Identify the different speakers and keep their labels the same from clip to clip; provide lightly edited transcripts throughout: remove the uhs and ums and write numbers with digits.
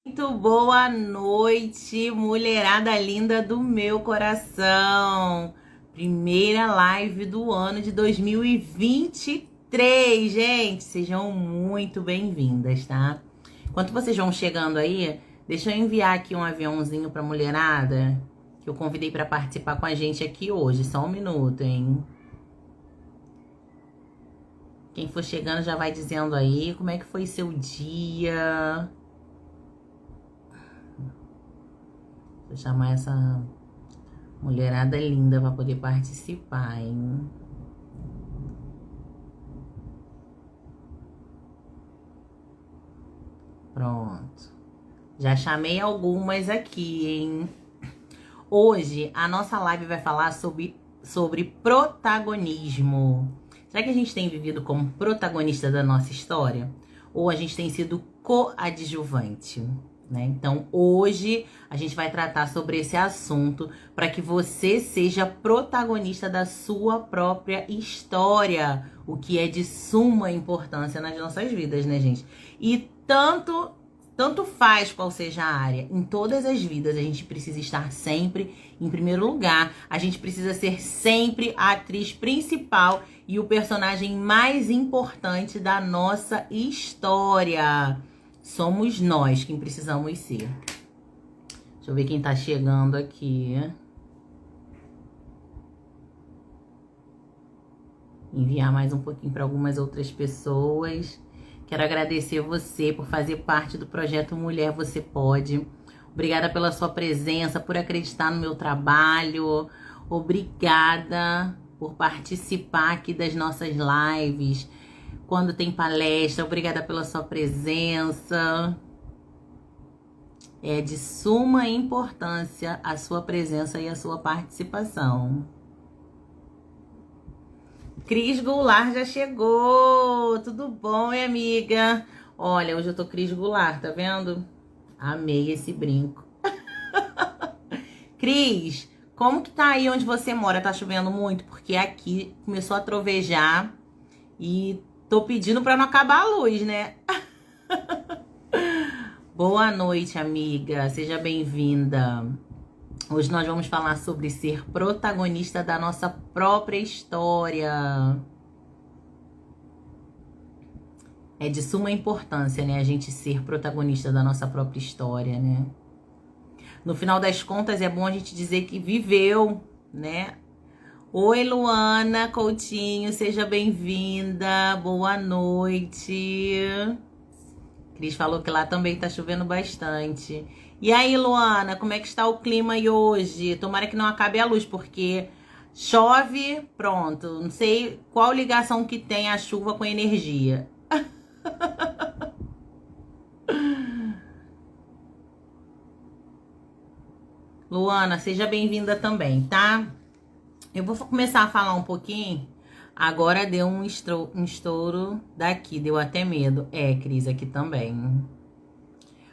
Speaker 1: Muito boa noite, mulherada linda do meu coração. Primeira live do ano de 2023, gente. Sejam muito bem-vindas, tá? Enquanto vocês vão chegando aí, deixa eu enviar aqui um aviãozinho pra mulherada que eu convidei pra participar com a gente aqui hoje. Só um minuto, hein? Quem for chegando já vai dizendo aí como é que foi seu dia. Vou chamar essa mulherada linda pra poder participar, hein? Pronto. Já chamei algumas aqui, hein? Hoje a nossa live vai falar sobre protagonismo. Será que a gente tem vivido como protagonista da nossa história? Ou a gente tem sido coadjuvante? Né? Então, hoje a gente vai tratar sobre esse assunto para que você seja protagonista da sua própria história, o que é de suma importância nas nossas vidas, né, gente? E tanto faz qual seja a área, em todas as vidas a gente precisa estar sempre em primeiro lugar, a gente precisa ser sempre a atriz principal e o personagem mais importante da nossa história. Somos nós quem precisamos ser. Deixa eu ver quem tá chegando aqui. Enviar mais um pouquinho para algumas outras pessoas. Quero agradecer você por fazer parte do projeto Mulher Você Pode. Obrigada pela sua presença, por acreditar no meu trabalho. Obrigada por participar aqui das nossas lives. Quando tem palestra, obrigada pela sua presença. É de suma importância a sua presença e a sua participação. Cris Goulart já chegou. Tudo bom, minha amiga? Olha, hoje eu tô Cris Goulart, tá vendo? Amei esse brinco. Cris, como que tá aí onde você mora? Tá chovendo muito? Porque aqui começou a trovejar e tô pedindo pra não acabar a luz, né? Boa noite, amiga. Seja bem-vinda. Hoje nós vamos falar sobre ser protagonista da nossa própria história. É de suma importância, né? A gente ser protagonista da nossa própria história, né? No final das contas, é bom a gente dizer que viveu, né? Oi, Luana Coutinho, seja bem-vinda. Boa noite. Cris falou que lá também tá chovendo bastante. E aí, Luana, como é que está o clima aí hoje? Tomara que não acabe a luz, porque chove, pronto. Não sei qual ligação que tem a chuva com a energia. Luana, seja bem-vinda também, tá? Eu vou começar a falar um pouquinho. Agora deu um estouro daqui, deu até medo. É, Cris, aqui também.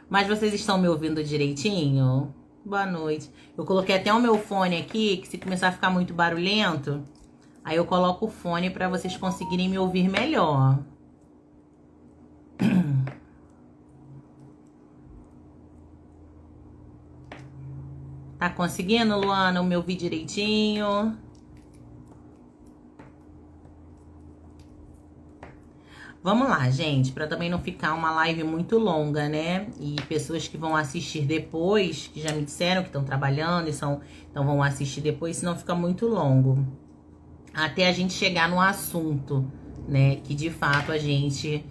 Speaker 1: Mas vocês estão me ouvindo direitinho? Boa noite. Eu coloquei até o meu fone aqui, que se começar a ficar muito barulhento, aí eu coloco o fone para vocês conseguirem me ouvir melhor. Tá conseguindo, Luana, me ouvir direitinho? Vamos lá, gente, para também não ficar uma live muito longa, né? E pessoas que vão assistir depois, que já me disseram que estão trabalhando, então vão assistir depois, senão fica muito longo. Até a gente chegar no assunto, né? Que de fato a gente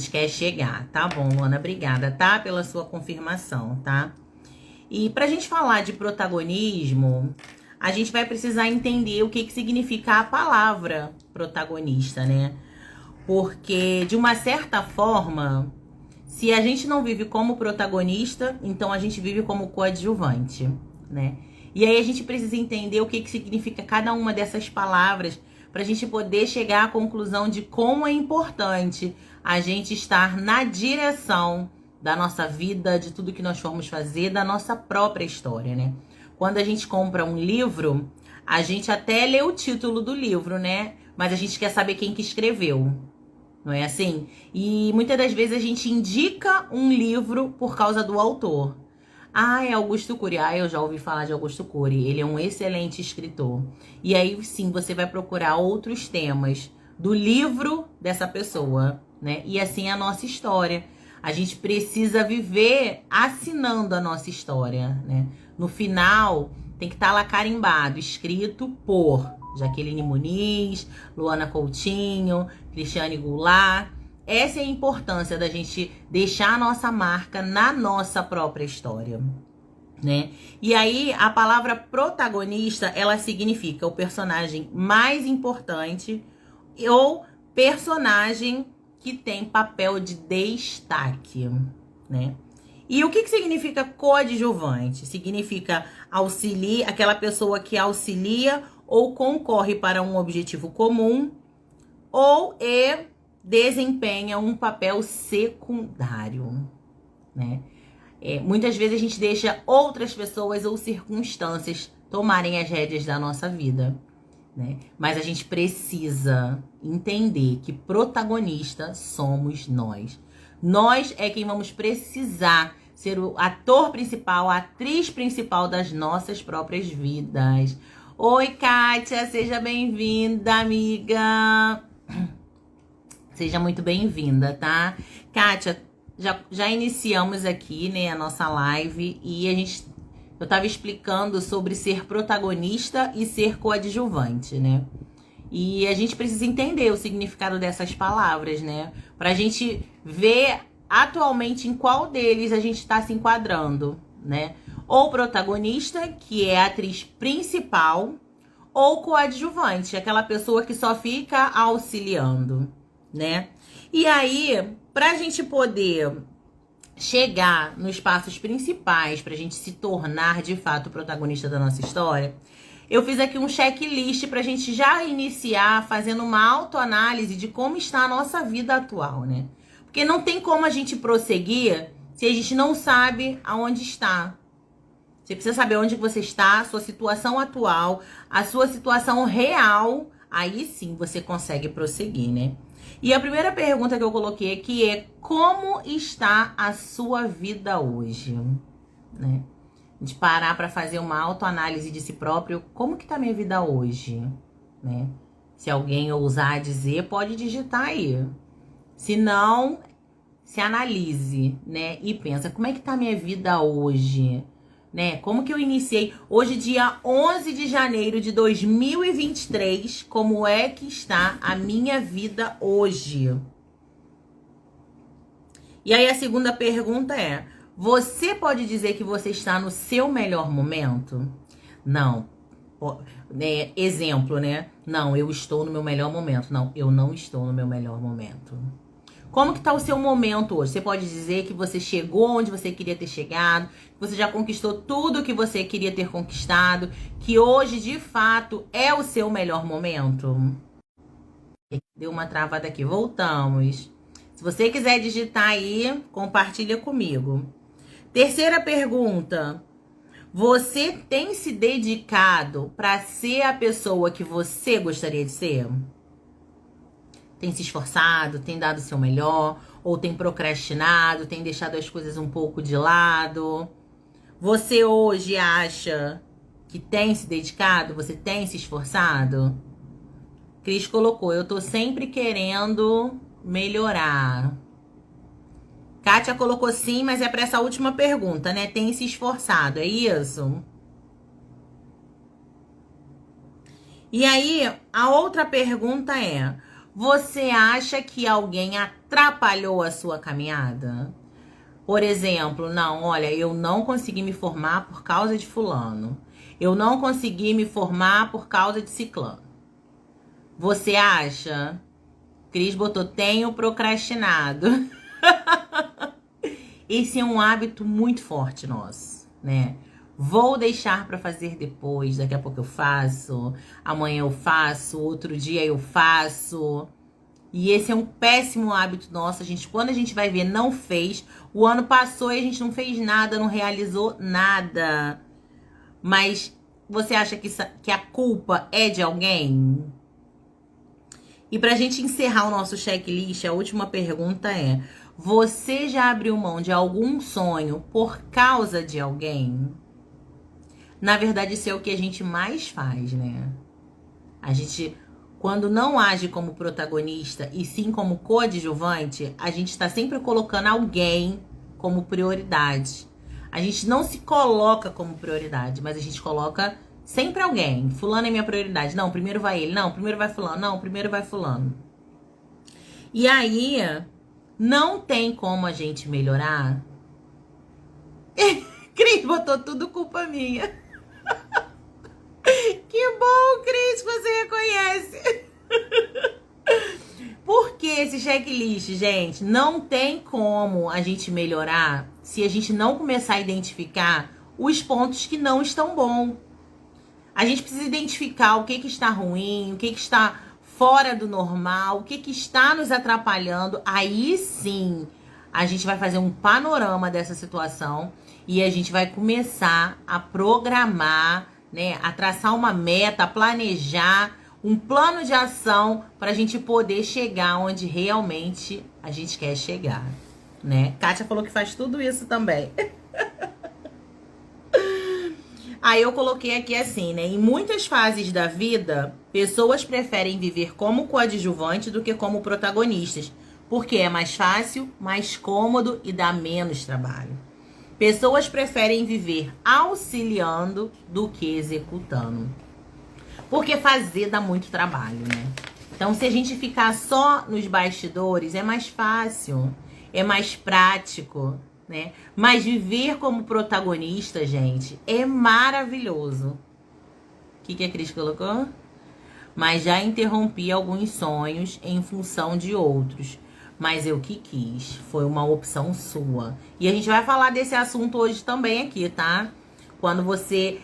Speaker 1: quer chegar. Tá bom, Luana, obrigada, tá? Pela sua confirmação, tá? E pra gente falar de protagonismo, a gente vai precisar entender o que significa a palavra protagonista, né? Porque, de uma certa forma, se a gente não vive como protagonista, então a gente vive como coadjuvante, né? E aí a gente precisa entender o que significa cada uma dessas palavras para a gente poder chegar à conclusão de como é importante a gente estar na direção da nossa vida, de tudo que nós formos fazer, da nossa própria história, né? Quando a gente compra um livro, a gente até lê o título do livro, né? Mas a gente quer saber quem que escreveu. Não é assim? E muitas das vezes a gente indica um livro por causa do autor. Ah, é Augusto Cury. Ah, eu já ouvi falar de Augusto Cury. Ele é um excelente escritor. E aí, sim, você vai procurar outros temas do livro dessa pessoa, né? E assim é a nossa história. A gente precisa viver assinando a nossa história, né? No final, tem que estar lá carimbado, escrito por Jaqueline Muniz, Luana Coutinho, Cristiane Goulart. Essa é a importância da gente deixar a nossa marca na nossa própria história, né? E aí, a palavra protagonista, ela significa o personagem mais importante ou personagem que tem papel de destaque, né? E o que significa coadjuvante? Significa auxilia, aquela pessoa que auxilia ou concorre para um objetivo comum ou desempenha um papel secundário, né? Muitas vezes a gente deixa outras pessoas ou circunstâncias tomarem as rédeas da nossa vida, né? Mas a gente precisa entender que protagonista somos nós. Nós é quem vamos precisar ser o ator principal, a atriz principal das nossas próprias vidas. Oi, Kátia, seja bem-vinda, amiga. Seja muito bem-vinda, tá? Kátia, já iniciamos aqui, né, a nossa live e eu tava explicando sobre ser protagonista e ser coadjuvante, né? E a gente precisa entender o significado dessas palavras, né? Pra gente ver atualmente em qual deles a gente tá se enquadrando, né? Ou protagonista, que é a atriz principal, ou coadjuvante, aquela pessoa que só fica auxiliando, né? E aí, pra gente poder chegar nos passos principais, pra gente se tornar de fato o protagonista da nossa história, eu fiz aqui um checklist pra gente já iniciar fazendo uma autoanálise de como está a nossa vida atual, né? Porque não tem como a gente prosseguir se a gente não sabe aonde está. Você precisa saber onde você está, a sua situação atual, a sua situação real. Aí sim você consegue prosseguir, né? E a primeira pergunta que eu coloquei aqui é: como está a sua vida hoje? Né? A gente parar para fazer uma autoanálise de si próprio. Como que tá a minha vida hoje? Né? Se alguém ousar dizer, pode digitar aí. Se não, se analise, né? E pensa, como é que tá a minha vida hoje? Né? Como que eu iniciei? Hoje, dia 11 de janeiro de 2023, como é que está a minha vida hoje? E aí a segunda pergunta é: você pode dizer que você está no seu melhor momento? Não. Exemplo, né? Não, eu estou no meu melhor momento. Não, eu não estou no meu melhor momento. Como que tá o seu momento hoje? Você pode dizer que você chegou onde você queria ter chegado, que você já conquistou tudo que você queria ter conquistado, que hoje, de fato, é o seu melhor momento? Deu uma travada aqui, voltamos. Se você quiser digitar aí, compartilha comigo. Terceira pergunta: você tem se dedicado para ser a pessoa que você gostaria de ser? Tem se esforçado, tem dado o seu melhor, ou tem procrastinado, tem deixado as coisas um pouco de lado? Você hoje acha que tem se dedicado? Você tem se esforçado? Cris colocou: eu tô sempre querendo melhorar. Kátia colocou sim, mas é para essa última pergunta, né? Tem se esforçado, é isso? E aí, a outra pergunta é: você acha que alguém atrapalhou a sua caminhada? Por exemplo, não, olha, eu não consegui me formar por causa de fulano. Eu não consegui me formar por causa de ciclano. Você acha? Cris botou: tenho procrastinado. Esse é um hábito muito forte nosso, né? Vou deixar para fazer depois, daqui a pouco eu faço, amanhã eu faço, outro dia eu faço. E esse é um péssimo hábito nosso. Quando a gente vai ver, não fez. O ano passou e a gente não fez nada, não realizou nada. Mas você acha que a culpa é de alguém? E pra gente encerrar o nosso checklist, a última pergunta é: você já abriu mão de algum sonho por causa de alguém? Na verdade, isso é o que a gente mais faz, né? A gente, quando não age como protagonista e sim como coadjuvante, a gente está sempre colocando alguém como prioridade. A gente não se coloca como prioridade, mas a gente coloca sempre alguém. Fulano é minha prioridade. Não, primeiro vai ele. Não, primeiro vai fulano. Não, primeiro vai fulano. E aí, não tem como a gente melhorar. Cris, botou tudo culpa minha. Que bom, Cris, você reconhece. Por que esse checklist, gente? Não tem como a gente melhorar se a gente não começar a identificar os pontos que não estão bons. A gente precisa identificar o que está ruim, o que está fora do normal, o que está nos atrapalhando. Aí sim, a gente vai fazer um panorama dessa situação e a gente vai começar a programar, né, a traçar uma meta, a planejar um plano de ação para a gente poder chegar onde realmente a gente quer chegar, né? Kátia falou que faz tudo isso também. Aí eu coloquei aqui assim, né? Em muitas fases da vida, pessoas preferem viver como coadjuvante do que como protagonistas, porque é mais fácil, mais cômodo e dá menos trabalho. Pessoas preferem viver auxiliando do que executando, porque fazer dá muito trabalho, né? Então, se a gente ficar só nos bastidores, é mais fácil, é mais prático, né? Mas viver como protagonista, gente, é maravilhoso. O que a Cris colocou? Mas já interrompi alguns sonhos em função de outros. Mas eu que quis. Foi uma opção sua. E a gente vai falar desse assunto hoje também aqui, tá? Quando você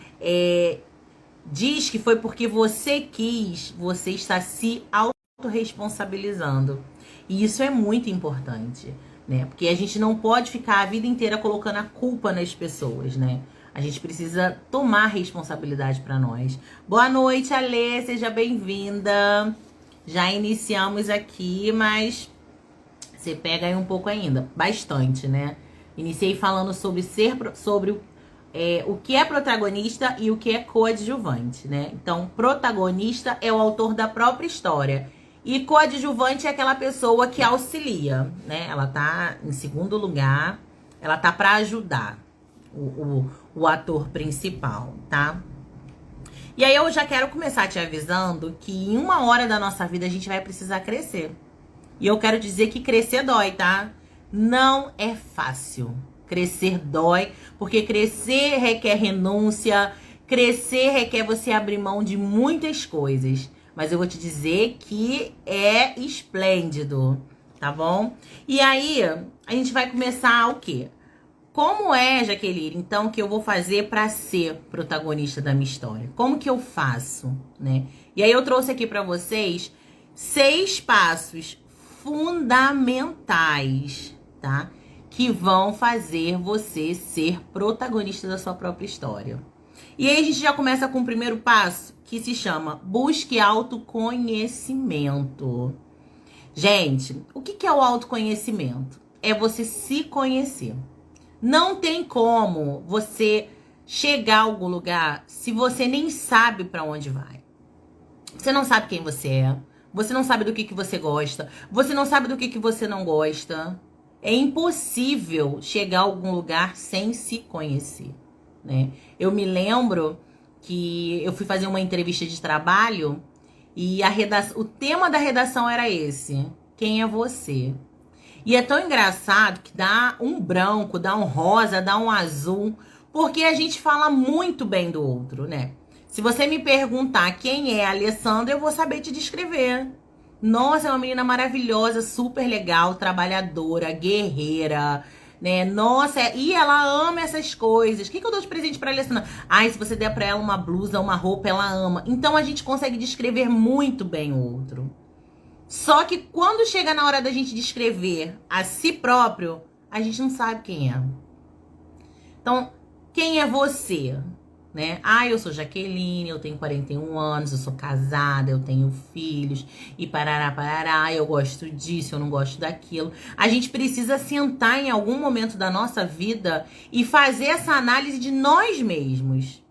Speaker 1: diz que foi porque você quis, você está se autorresponsabilizando. E isso é muito importante, né? Porque a gente não pode ficar a vida inteira colocando a culpa nas pessoas, né? A gente precisa tomar responsabilidade para nós. Boa noite, Alê, seja bem-vinda. Já iniciamos aqui, mas você pega aí um pouco ainda, bastante, né? Iniciei falando sobre o que é protagonista e o que é coadjuvante, né? Então, protagonista é o autor da própria história. E coadjuvante é aquela pessoa que auxilia, né? Ela tá em segundo lugar, ela tá para ajudar o ator principal, tá? E aí eu já quero começar te avisando que em uma hora da nossa vida a gente vai precisar crescer. E eu quero dizer que crescer dói, tá? Não é fácil. Crescer dói, porque crescer requer renúncia, crescer requer você abrir mão de muitas coisas. Mas eu vou te dizer que é esplêndido, tá bom? E aí, a gente vai começar o quê? Como é, Jaqueline, então, que eu vou fazer para ser protagonista da minha história? Como que eu faço, né? E aí eu trouxe aqui para vocês 6 passos fundamentais, tá? Que vão fazer você ser protagonista da sua própria história. E aí a gente já começa com o primeiro passo, que se chama busque autoconhecimento. Gente, o que é o autoconhecimento? É você se conhecer. Não tem como você chegar a algum lugar se você nem sabe para onde vai. Você não sabe quem você é. Você não sabe do que você gosta. Você não sabe do que você não gosta. É impossível chegar a algum lugar sem se conhecer, né? Eu me lembro que eu fui fazer uma entrevista de trabalho e o tema da redação era esse: quem é você? E é tão engraçado que dá um branco, dá um rosa, dá um azul, porque a gente fala muito bem do outro, né? Se você me perguntar quem é a Alessandra, eu vou saber te descrever. Nossa, é uma menina maravilhosa, super legal, trabalhadora, guerreira, né? Nossa, e ela ama essas coisas. O que eu dou de presente pra Alessandra? Ai, se você der pra ela uma blusa, uma roupa, ela ama. Então a gente consegue descrever muito bem o outro. Só que quando chega na hora da gente descrever a si próprio, a gente não sabe quem é. Então, quem é você? né? Ah, eu sou Jaqueline, eu tenho 41 anos, eu sou casada, eu tenho filhos, e parará, parará, eu gosto disso, eu não gosto daquilo. A gente precisa sentar em algum momento da nossa vida e fazer essa análise de nós mesmos.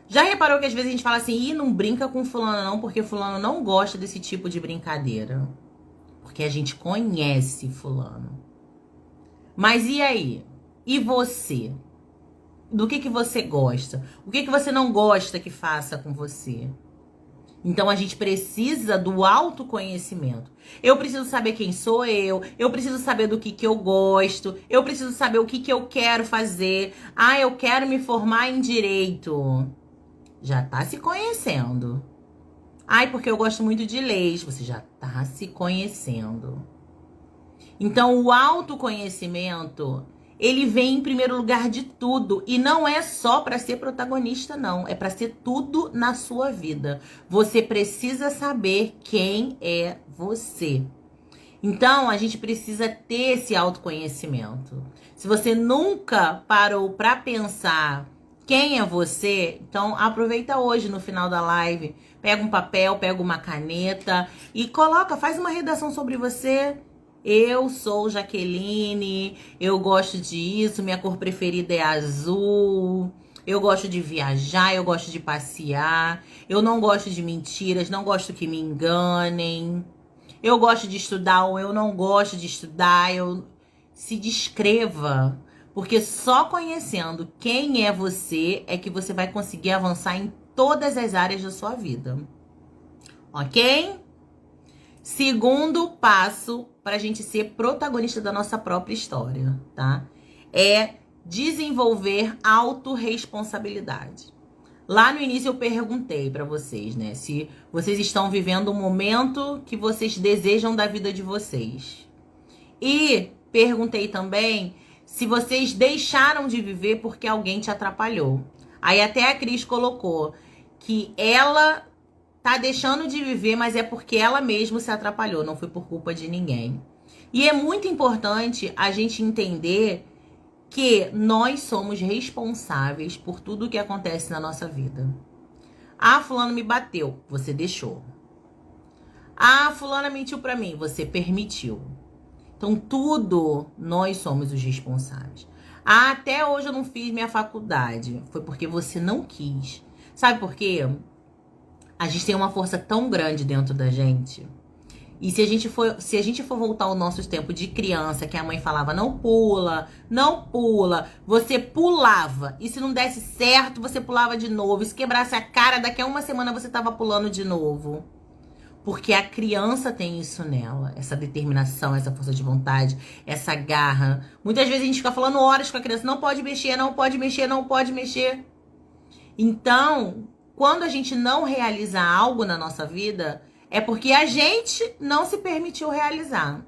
Speaker 1: Já reparou que às vezes a gente fala assim, ih, não brinca com fulano não, porque fulano não gosta desse tipo de brincadeira. Porque a gente conhece fulano. Mas e aí? E você? Do que você gosta? O que você não gosta que faça com você? Então a gente precisa do autoconhecimento. Eu preciso saber quem sou eu preciso saber do que eu gosto, eu preciso saber o que eu quero fazer. Ah, eu quero me formar em direito. Já tá se conhecendo. Ai, porque eu gosto muito de leis. Você já tá se conhecendo. Então, o autoconhecimento, ele vem em primeiro lugar de tudo. E não é só para ser protagonista, não. É para ser tudo na sua vida. Você precisa saber quem é você. Então, a gente precisa ter esse autoconhecimento. Se você nunca parou para pensar quem é você, então aproveita hoje no final da live. Pega um papel, pega uma caneta e coloca, faz uma redação sobre você. Eu sou Jaqueline, eu gosto disso, minha cor preferida é azul, eu gosto de viajar, eu gosto de passear, eu não gosto de mentiras, não gosto que me enganem, eu gosto de estudar ou eu não gosto de estudar, se descreva, porque só conhecendo quem é você é que você vai conseguir avançar em todas as áreas da sua vida, ok? Segundo passo para a gente ser protagonista da nossa própria história, tá? É desenvolver autorresponsabilidade. Lá no início eu perguntei para vocês, né? Se vocês estão vivendo um momento que vocês desejam da vida de vocês. E perguntei também se vocês deixaram de viver porque alguém te atrapalhou. Aí até a Cris colocou que ela tá deixando de viver, mas é porque ela mesma se atrapalhou, não foi por culpa de ninguém. E é muito importante a gente entender que nós somos responsáveis por tudo que acontece na nossa vida. Ah, fulano me bateu, você deixou. Ah, fulana mentiu pra mim, você permitiu. Então, tudo nós somos os responsáveis. Ah, até hoje eu não fiz minha faculdade. Foi porque você não quis. Sabe por quê? A gente tem uma força tão grande dentro da gente. E se a gente for voltar ao nosso tempo de criança, que a mãe falava, não pula, não pula, você pulava. E se não desse certo, você pulava de novo. E se quebrasse a cara, daqui a uma semana você tava pulando de novo. Porque a criança tem isso nela, essa determinação, essa força de vontade, essa garra. Muitas vezes a gente fica falando horas com a criança, não pode mexer, não pode mexer, não pode mexer. Então, quando a gente não realiza algo na nossa vida, é porque a gente não se permitiu realizar.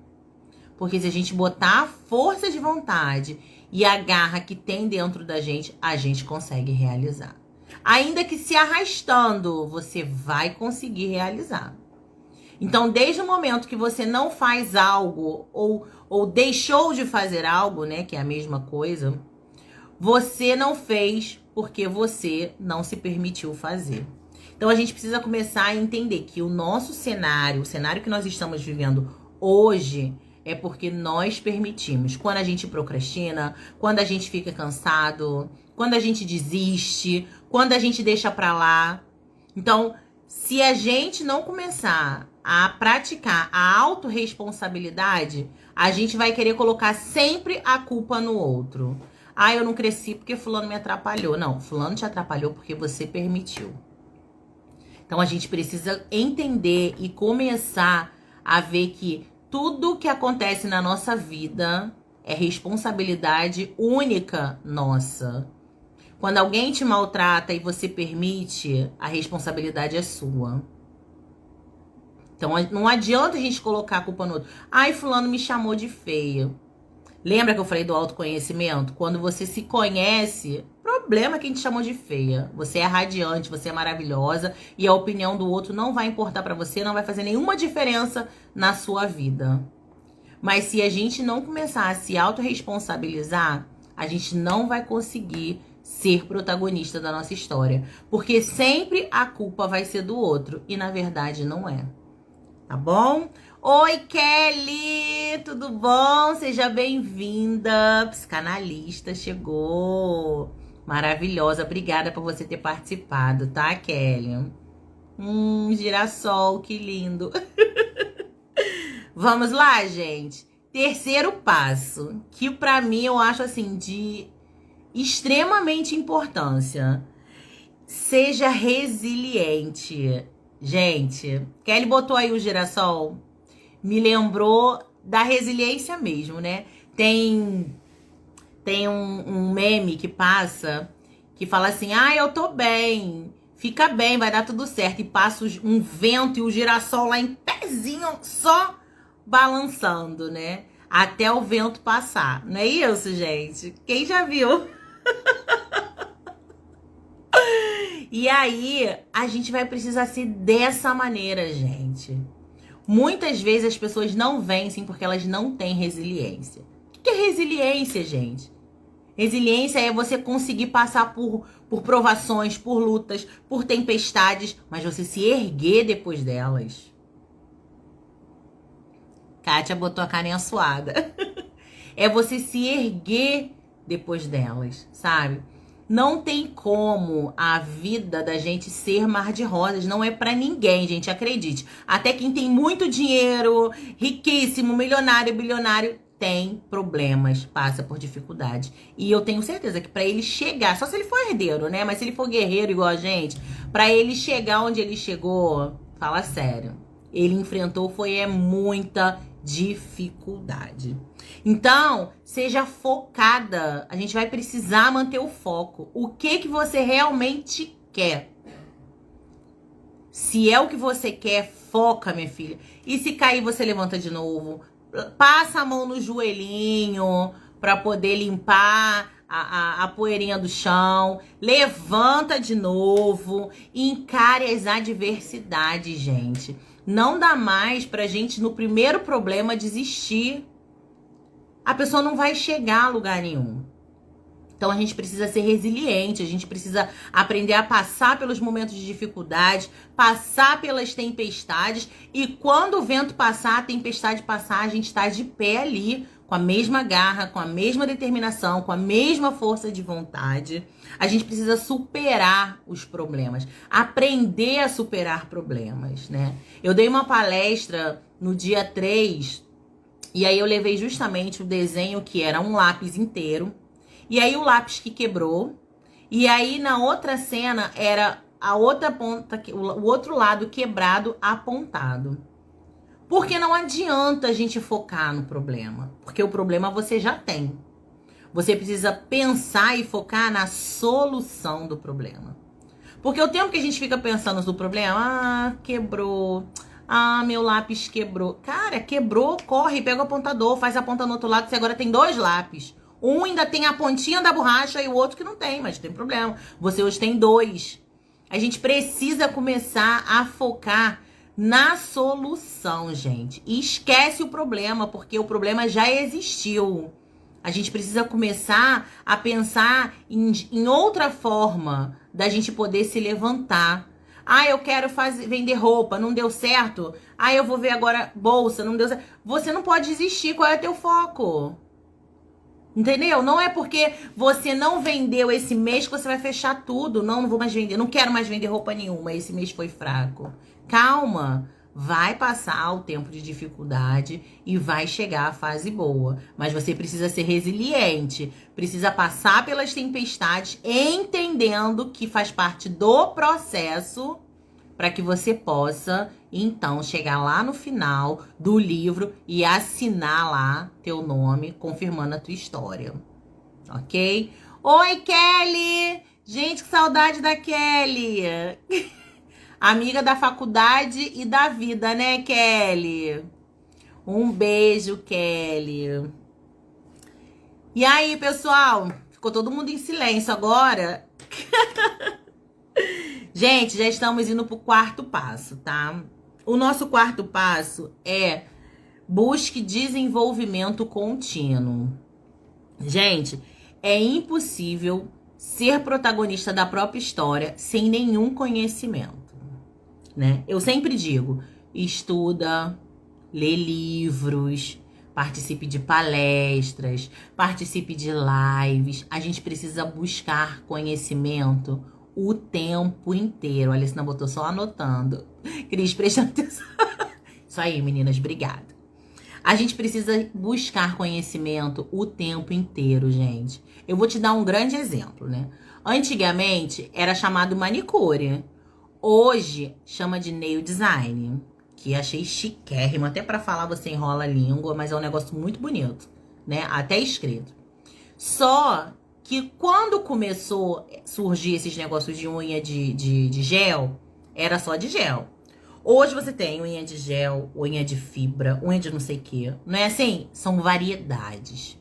Speaker 1: Porque se a gente botar a força de vontade e a garra que tem dentro da gente, a gente consegue realizar. Ainda que se arrastando, você vai conseguir realizar. Então, desde o momento que você não faz algo ou deixou de fazer algo, né, que é a mesma coisa, você não fez porque você não se permitiu fazer. Então, a gente precisa começar a entender que o nosso cenário, o cenário que nós estamos vivendo hoje, é porque nós permitimos. Quando a gente procrastina, quando a gente fica cansado, quando a gente desiste, quando a gente deixa pra lá. Então, se a gente não começar a praticar a autorresponsabilidade, a gente vai querer colocar sempre a culpa no outro. Ah, eu não cresci porque fulano me atrapalhou. Não, fulano te atrapalhou porque você permitiu. Então, a gente precisa entender e começar a ver que tudo que acontece na nossa vida é responsabilidade única nossa. Quando alguém te maltrata e você permite, a responsabilidade é sua. Então, não adianta a gente colocar a culpa no outro. Ai, fulano me chamou de feia. Lembra que eu falei do autoconhecimento? Quando você se conhece, problema quem te chamou de feia. Você é radiante, você é maravilhosa e a opinião do outro não vai importar pra você, não vai fazer nenhuma diferença na sua vida. Mas se a gente não começar a se autorresponsabilizar, a gente não vai conseguir ser protagonista da nossa história. Porque sempre a culpa vai ser do outro. E na verdade não é. Tá bom? Oi, Kelly! Tudo bom? Seja bem-vinda. Psicanalista chegou. Maravilhosa. Obrigada por você ter participado, tá, Kelly? Girassol, que lindo. Vamos lá, gente. Terceiro passo, que pra mim eu acho assim de extremamente importância. Seja resiliente. Gente, Kelly botou aí o girassol, me lembrou da resiliência mesmo, né? Tem um meme que passa, que fala assim, eu tô bem, fica bem, vai dar tudo certo. E passa um vento e o girassol lá em pezinho, só balançando, né? Até o vento passar. Não é isso, gente? Quem já viu? E aí, a gente vai precisar ser dessa maneira, gente. Muitas vezes as pessoas não vencem porque elas não têm resiliência. O que é resiliência, gente? Resiliência é você conseguir passar por provações, por lutas, por tempestades, mas você se erguer depois delas. Kátia botou a carinha suada. É você se erguer depois delas, sabe? Não tem como a vida da gente ser mar de rosas. Não é pra ninguém, gente, acredite. Até quem tem muito dinheiro, riquíssimo, milionário, bilionário, tem problemas, passa por dificuldade. E eu tenho certeza que pra ele chegar, só se ele for herdeiro, né? Mas se ele for guerreiro igual a gente, pra ele chegar onde ele chegou, fala sério, ele enfrentou muita dificuldade. Então, seja focada. A gente vai precisar manter o foco. O que você realmente quer? Se é o que você quer, foca, minha filha. E se cair, você levanta de novo. Passa a mão no joelhinho para poder limpar a poeirinha do chão. Levanta de novo. Encare as adversidades, gente. Não dá mais pra gente, no primeiro problema, desistir. A pessoa não vai chegar a lugar nenhum. Então a gente precisa ser resiliente, a gente precisa aprender a passar pelos momentos de dificuldade, passar pelas tempestades, e quando o vento passar, a tempestade passar, a gente está de pé ali, com a mesma garra, com a mesma determinação, com a mesma força de vontade. A gente precisa superar os problemas, aprender a superar problemas, né? Eu dei uma palestra no dia 3, e aí eu levei justamente o desenho que era um lápis inteiro, e aí o lápis que quebrou, e aí na outra cena era a outra ponta, o outro lado quebrado, apontado. Porque não adianta a gente focar no problema, porque o problema você já tem. Você precisa pensar e focar na solução do problema. Porque o tempo que a gente fica pensando no problema, quebrou, meu lápis quebrou. Cara, quebrou, corre, pega o apontador, faz a ponta no outro lado, você agora tem 2 lápis. Um ainda tem a pontinha da borracha e o outro que não tem, mas não tem problema. Você hoje tem 2. A gente precisa começar a focar na solução, gente. E esquece o problema, porque o problema já existiu. A gente precisa começar a pensar em outra forma da gente poder se levantar. Eu quero vender roupa, não deu certo. Eu vou ver agora bolsa, não deu certo. Você não pode desistir, qual é o teu foco? Entendeu? Não é porque você não vendeu esse mês que você vai fechar tudo. Não vou mais vender, não quero mais vender roupa nenhuma, esse mês foi fraco. Calma, vai passar o tempo de dificuldade e vai chegar a fase boa. Mas você precisa ser resiliente, precisa passar pelas tempestades, entendendo que faz parte do processo, para que você possa, então, chegar lá no final do livro e assinar lá teu nome, confirmando a tua história. Ok? Oi, Kelly! Gente, que saudade da Kelly! Amiga da faculdade e da vida, né, Kelly? Um beijo, Kelly. E aí, pessoal? Ficou todo mundo em silêncio agora? Gente, já estamos indo pro 4º passo, tá? O nosso 4º passo é busque desenvolvimento contínuo. Gente, é impossível ser protagonista da própria história sem nenhum conhecimento, né? Eu sempre digo, estuda, lê livros, participe de palestras, participe de lives. A gente precisa buscar conhecimento o tempo inteiro. A Alessandra botou só anotando. Cris, prestando atenção. Isso aí, meninas, obrigada. A gente precisa buscar conhecimento o tempo inteiro, gente. Eu vou te dar um grande exemplo, né? Antigamente era chamado manicure. Hoje chama de nail design. Que achei chiquérrimo. Até pra falar você enrola a língua, mas é um negócio muito bonito, né? Até escrito. Só que quando começou a surgir esses negócios de unha de gel, era só de gel. Hoje você tem unha de gel, unha de fibra, unha de não sei o quê. Não é assim? São variedades.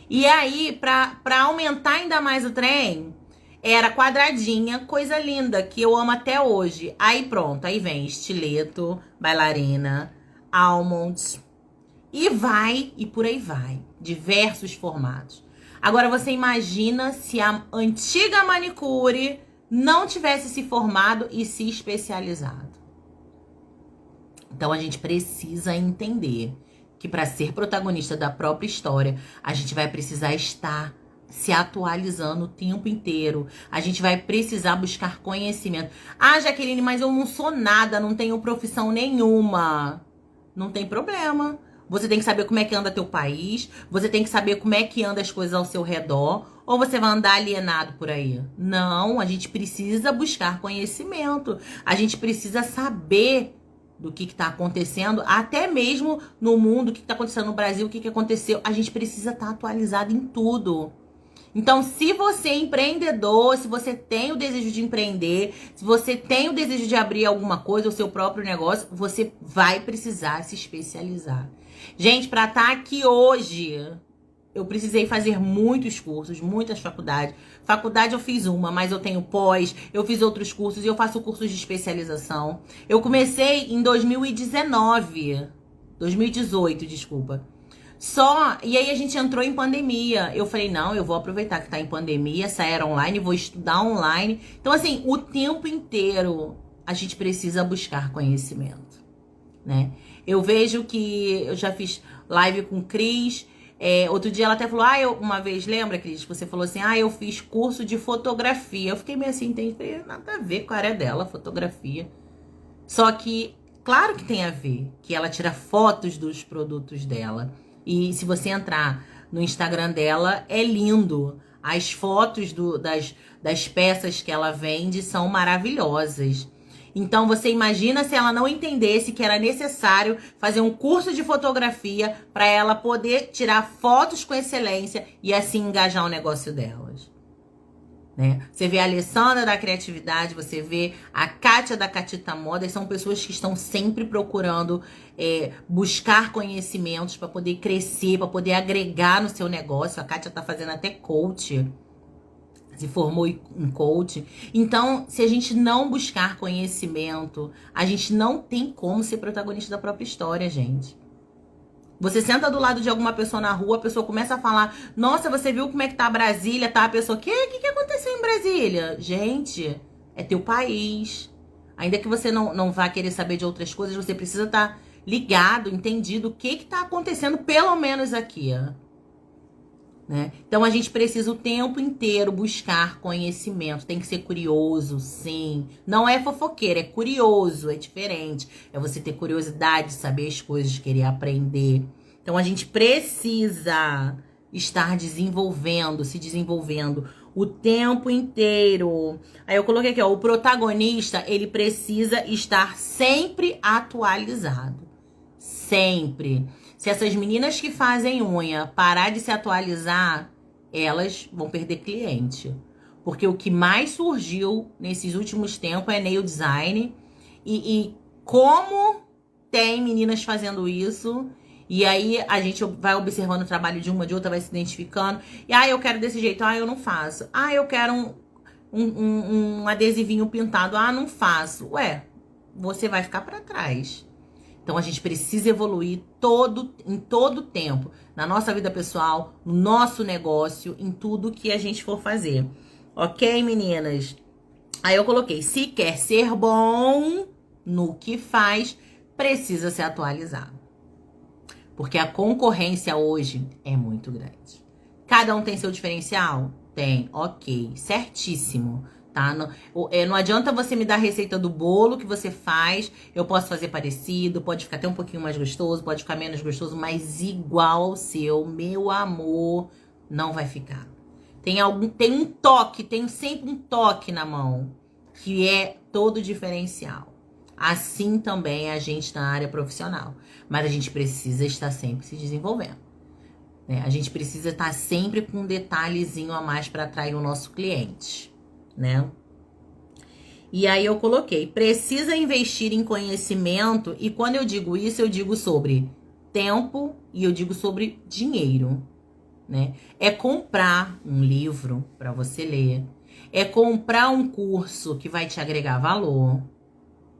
Speaker 1: E aí, pra aumentar ainda mais o trem, era quadradinha, coisa linda, que eu amo até hoje. Aí pronto, aí vem estileto, bailarina, almonds, e por aí vai. Diversos formatos. Agora você imagina se a antiga manicure não tivesse se formado e se especializado. Então a gente precisa entender que para ser protagonista da própria história, a gente vai precisar estar se atualizando o tempo inteiro. A gente vai precisar buscar conhecimento. Ah, Jaqueline, mas eu não sou nada, não tenho profissão nenhuma. Não tem problema. Você tem que saber como é que anda teu país, você tem que saber como é que anda as coisas ao seu redor, ou você vai andar alienado por aí? Não, a gente precisa buscar conhecimento. A gente precisa saber do que está acontecendo, até mesmo no mundo, o que está acontecendo no Brasil, o que aconteceu. A gente precisa estar atualizado em tudo. Então, se você é empreendedor, se você tem o desejo de empreender, se você tem o desejo de abrir alguma coisa, o seu próprio negócio, você vai precisar se especializar. Gente, para estar aqui hoje, eu precisei fazer muitos cursos, muitas faculdades. Faculdade eu fiz uma, mas eu tenho pós, eu fiz outros cursos e eu faço cursos de especialização. Eu comecei em 2018, desculpa. E aí a gente entrou em pandemia. Eu falei, não, eu vou aproveitar que tá em pandemia, essa era online, vou estudar online. Então, assim, o tempo inteiro a gente precisa buscar conhecimento, né? Eu vejo que eu já fiz live com Cris. Outro dia ela até falou, uma vez, lembra, Cris, que você falou assim, eu fiz curso de fotografia. Eu fiquei meio assim, tem nada a ver com a área dela, fotografia. Só que, claro que tem a ver, que ela tira fotos dos produtos dela. E se você entrar no Instagram dela, é lindo. As fotos das peças que ela vende são maravilhosas. Então, você imagina se ela não entendesse que era necessário fazer um curso de fotografia para ela poder tirar fotos com excelência e assim engajar o negócio delas. Né? Você vê a Alessandra da Criatividade, você vê a Kátia da Catita Modas, são pessoas que estão sempre procurando buscar conhecimentos para poder crescer, para poder agregar no seu negócio. A Kátia tá fazendo até coach, se formou em coach. Então, se a gente não buscar conhecimento, a gente não tem como ser protagonista da própria história, gente. Você senta do lado de alguma pessoa na rua, a pessoa começa a falar, nossa, você viu como é que tá Brasília, tá? A pessoa, o que aconteceu em Brasília? Gente, é teu país. Ainda que você não vá querer saber de outras coisas, você precisa estar ligado, entendido o que tá acontecendo, pelo menos aqui, né? Então a gente precisa o tempo inteiro buscar conhecimento. Tem que ser curioso, sim. Não é fofoqueiro, é curioso, é diferente. É você ter curiosidade de saber as coisas, querer aprender. Então a gente precisa estar se desenvolvendo o tempo inteiro. Aí eu coloquei aqui, o protagonista, ele precisa estar sempre atualizado. Sempre. Se essas meninas que fazem unha parar de se atualizar, elas vão perder cliente. Porque o que mais surgiu nesses últimos tempos é nail design. E como tem meninas fazendo isso, e aí a gente vai observando o trabalho de uma, de outra, vai se identificando. E eu quero desse jeito, eu não faço. Eu quero um adesivinho pintado, não faço. Ué, você vai ficar para trás. Então, a gente precisa evoluir em todo tempo. Na nossa vida pessoal, no nosso negócio, em tudo que a gente for fazer. Ok, meninas? Aí eu coloquei, se quer ser bom no que faz, precisa se atualizar. Porque a concorrência hoje é muito grande. Cada um tem seu diferencial? Tem, ok, certíssimo, tá? Não adianta você me dar a receita do bolo que você faz, eu posso fazer parecido, pode ficar até um pouquinho mais gostoso, pode ficar menos gostoso, mas igual ao seu, meu amor, não vai ficar. Tem um toque, tem sempre um toque na mão, que é todo diferencial. Assim também é a gente na área profissional. Mas a gente precisa estar sempre se desenvolvendo, né? A gente precisa estar sempre com um detalhezinho a mais para atrair o nosso cliente, né? E aí eu coloquei, precisa investir em conhecimento, e quando eu digo isso, eu digo sobre tempo e eu digo sobre dinheiro, né? É comprar um livro para você ler, é comprar um curso que vai te agregar valor,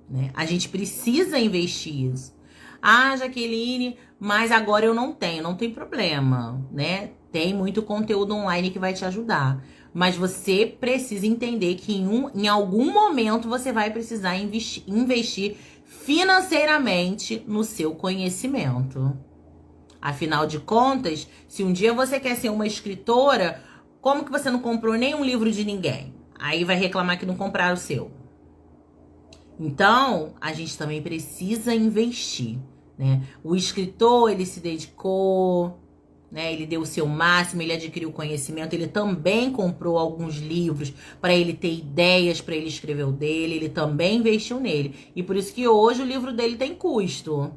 Speaker 1: né? A gente precisa investir isso. Ah, Jaqueline, mas agora eu não tem problema, né? Tem muito conteúdo online que vai te ajudar. Mas você precisa entender que em algum momento você vai precisar investir financeiramente no seu conhecimento. Afinal de contas, se um dia você quer ser uma escritora, como que você não comprou nenhum livro de ninguém? Aí vai reclamar que não compraram o seu. Então, a gente também precisa investir, né? O escritor, ele se dedicou, né? Ele deu o seu máximo, ele adquiriu conhecimento, ele também comprou alguns livros para ele ter ideias para ele escrever o dele, ele também investiu nele. E por isso que hoje o livro dele tem custo.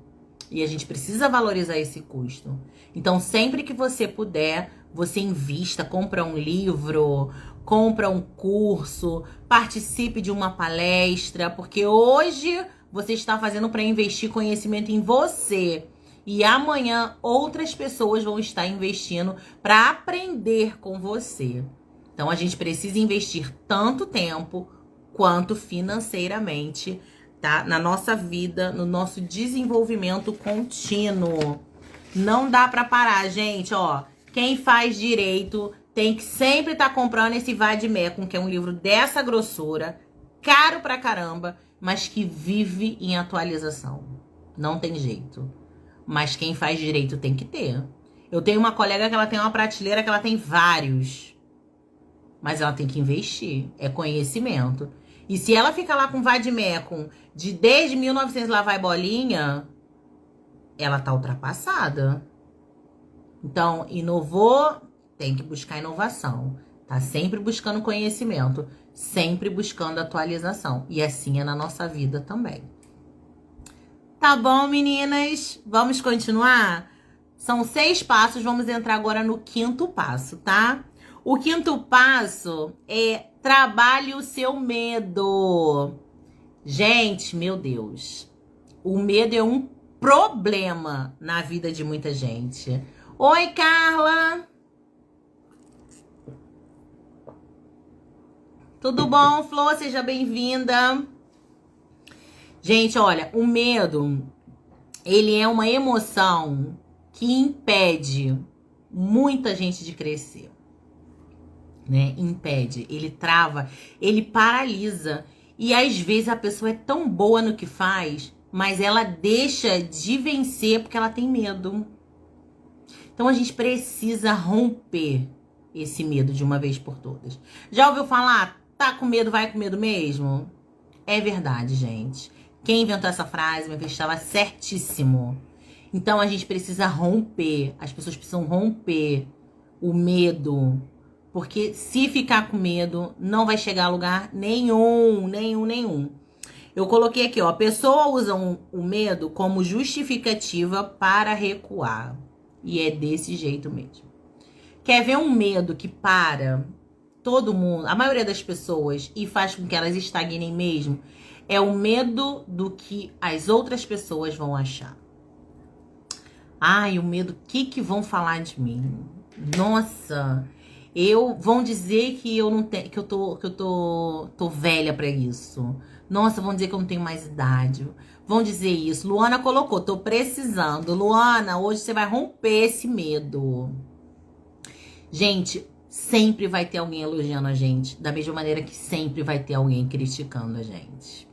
Speaker 1: E a gente precisa valorizar esse custo. Então, sempre que você puder, você invista, compra um livro, compra um curso, participe de uma palestra, porque hoje você está fazendo para investir conhecimento em você. E amanhã outras pessoas vão estar investindo para aprender com você. Então, a gente precisa investir tanto tempo quanto financeiramente, tá? Na nossa vida, no nosso desenvolvimento contínuo. Não dá pra parar, gente, ó. Quem faz direito tem que sempre estar comprando esse Vademecum, que é um livro dessa grossura, caro pra caramba, mas que vive em atualização. Não tem jeito. Mas quem faz direito tem que ter. Eu tenho uma colega que ela tem uma prateleira que ela tem vários. Mas ela tem que investir. É conhecimento. E se ela fica lá com Vademecum desde 1900 lá vai bolinha, ela tá ultrapassada. Então, inovou, tem que buscar inovação. Tá sempre buscando conhecimento, sempre buscando atualização. E assim é na nossa vida também. Tá bom, meninas? Vamos continuar? São 6 passos, vamos entrar agora no 5º passo, tá? O 5º passo é trabalhe o seu medo. Gente, meu Deus, o medo é um problema na vida de muita gente. Oi, Carla! Tudo bom, Flor? Seja bem-vinda. Gente, olha, o medo, ele é uma emoção que impede muita gente de crescer, né? Impede, ele trava, ele paralisa. E às vezes a pessoa é tão boa no que faz, mas ela deixa de vencer porque ela tem medo. Então a gente precisa romper esse medo de uma vez por todas. Já ouviu falar? Tá com medo, vai com medo mesmo? É verdade, gente. Quem inventou essa frase, meu filho, estava certíssimo. Então a gente precisa romper. As pessoas precisam romper o medo. Porque se ficar com medo, não vai chegar a lugar nenhum. Eu coloquei aqui, ó. A pessoa usa o medo como justificativa para recuar. E é desse jeito mesmo. Quer ver um medo que para todo mundo, a maioria das pessoas, e faz com que elas estagnem mesmo? É o medo do que as outras pessoas vão achar. Ai, o medo, o que vão falar de mim? Nossa, vão dizer que eu não tenho, que eu tô velha pra isso. Nossa, vão dizer que eu não tenho mais idade. Vão dizer isso. Luana colocou, tô precisando. Luana, hoje você vai romper esse medo. Gente, sempre vai ter alguém elogiando a gente, da mesma maneira que sempre vai ter alguém criticando a gente.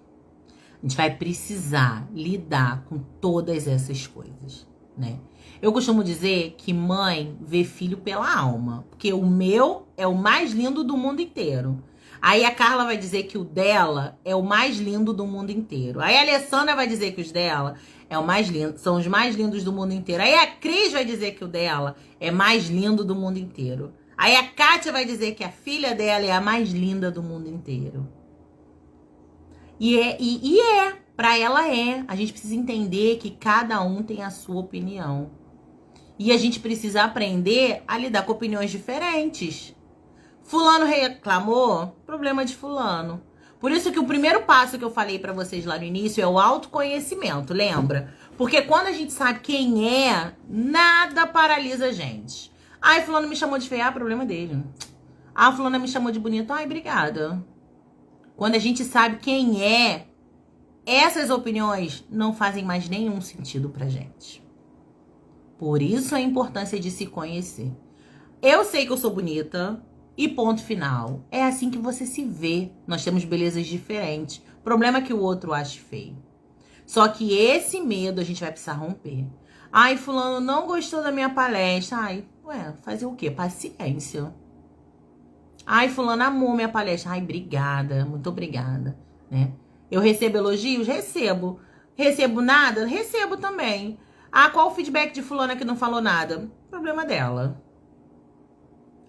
Speaker 1: A gente vai precisar lidar com todas essas coisas, né? Eu costumo dizer que mãe vê filho pela alma, porque o meu é o mais lindo do mundo inteiro. Aí a Carla vai dizer que o dela é o mais lindo do mundo inteiro. Aí a Alessandra vai dizer que os dela é o mais lindo, são os mais lindos do mundo inteiro. Aí a Cris vai dizer que o dela é mais lindo do mundo inteiro. Aí a Kátia vai dizer que a filha dela é a mais linda do mundo inteiro. Pra ela é. A gente precisa entender que cada um tem a sua opinião. E a gente precisa aprender a lidar com opiniões diferentes. Fulano reclamou, problema de fulano. Por isso que o primeiro passo que eu falei pra vocês lá no início é o autoconhecimento, lembra? Porque quando a gente sabe quem é, nada paralisa a gente. Ai, fulano me chamou de feia, problema dele. Ah, fulano me chamou de bonito, ai, obrigada. Quando a gente sabe quem é, essas opiniões não fazem mais nenhum sentido pra gente. Por isso a importância de se conhecer. Eu sei que eu sou bonita e ponto final. É assim que você se vê. Nós temos belezas diferentes. O problema é que o outro acha feio. Só que esse medo a gente vai precisar romper. Ai, fulano não gostou da minha palestra. Ai, fazer o quê? Paciência. Ai, fulano amou minha palestra. Ai, obrigada, muito obrigada, né? Eu recebo elogios? Recebo. Recebo nada? Recebo também. Ah, qual o feedback de fulana que não falou nada? Problema dela.